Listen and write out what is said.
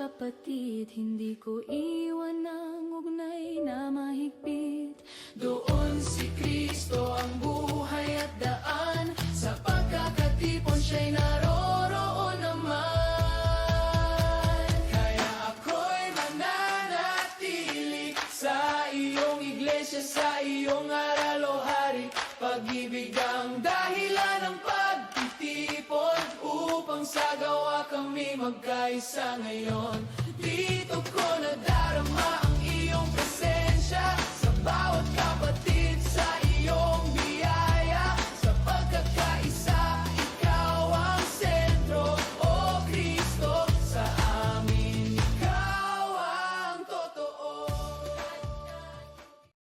kapatid, hindi ko iwan ang ugnay na mahigpit. Doon si Kristo ang buhay at daan, sa pagkakatipon siya'y naroroon naman. Kaya ako'y mananatili sa iyong iglesia, sa iyong aral o hari. Pag-ibig ang dahilan ng pagtitipon, upang sa gawa kami magkaisa ngayon. Dito ko nadarama